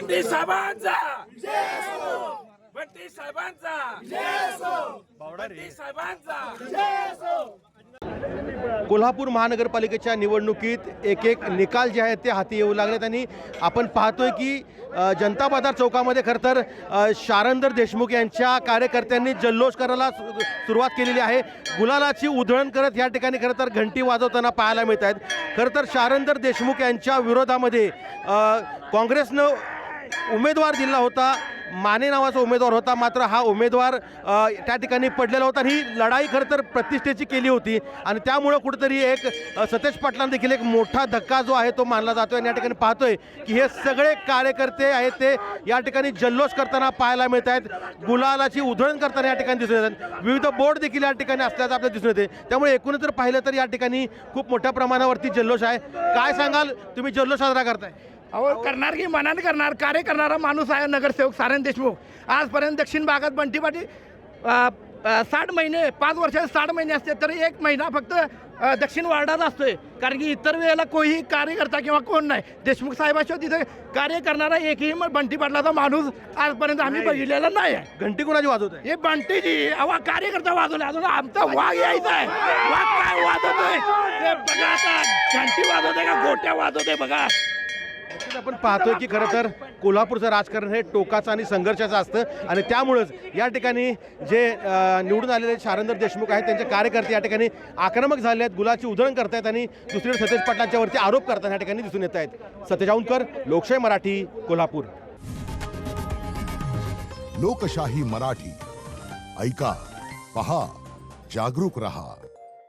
बंटी साहेबांचा बंटी साहेबांचा बंटी साहेबांचा। कोल्हापूर महानगरपालिकेच्या निवडणुकीत एक एक निकाल जे आहेत ते हाती येऊ लागलेत आणि आपण पाहतोय की जनता बाजार चौकामध्ये खरं तर शारंदर देशमुख यांच्या कार्यकर्त्यांनी जल्लोष करायला सुरुवात केलेली आहे। गुलालाची उधळण करत या ठिकाणी खरं तर घंटी वाजवताना पाहायला मिळत आहेत। खरं तर शारंदर देशमुख यांच्या विरोधामध्ये काँग्रेसनं उमेदवार दिला होता, माने नावाचा उमेदवार होता, मात्र हा उमेदवार त्या ठिकाणी पडलेला होता आणि ही लढाई खरं तर प्रतिष्ठेची केली होती आणि त्यामुळं कुठेतरी एक सतेज पाटलांना देखील एक मोठा धक्का जो आहे तो मानला जातो आणि या ठिकाणी पाहतोय की हे सगळे कार्यकर्ते आहेत ते या ठिकाणी जल्लोष करताना पाहायला मिळत आहेत, गुलालाची उधळण करताना या ठिकाणी दिसून येतात, विविध बोर्ड देखील या ठिकाणी असल्याचं आपल्याला दिसून येते। त्यामुळे एकूणच जर पाहिलं तर या ठिकाणी खूप मोठ्या प्रमाणावरती जल्लोष आहे। काय सांगाल, तुम्ही जल्लोष साजरा करताय? अहो करणार की मनाने करणार, कार्य करणारा माणूस आहे नगरसेवक शारंग देशमुख। आजपर्यंत दक्षिण भागात बंटी पाटील 60 महिने 5 वर्षात 60 महिने असते तरी 1 महिना फक्त दक्षिण वार्डात असतोय, कारण की इतर वेळेला कोणी कार्यकर्ता किंवा कोण नाही। देशमुख साहेबाशिवाय तिथे कार्य करणारा एकही बंटी पाटलाचा माणूस आजपर्यंत आम्ही बघितलेला नाही आहे। घंटी कोणाची वाजवत आहे? हे बंटीजी अवा कार्यकर्ता वाजवले, अजून आमचा वाघ यायचा आहे। वाघ काय वाजवतोय ते बघा, आता घंटी वाजवते का गोट्या वाजवते बघा। आपण पाहतोय की खरं तर कोल्हापूरचं राजकारण हे टोकाचं आणि संघर्षाचं असतं आणि त्यामुळंच या ठिकाणी जे निवडून आलेले शारंदर देशमुख आहेत त्यांचे कार्यकर्ते या ठिकाणी आक्रमक झाले आहेत, गुलाची उधळण करतायत आणि दुसरीकडे सतेज पाटलांच्या वरती आरोप करताना या ठिकाणी दिसून येत आहेत। सतेज औंधकर, लोकशाही मराठी, कोल्हापूर। लोकशाही मराठी, ऐका, पहा, जागरूक रहा।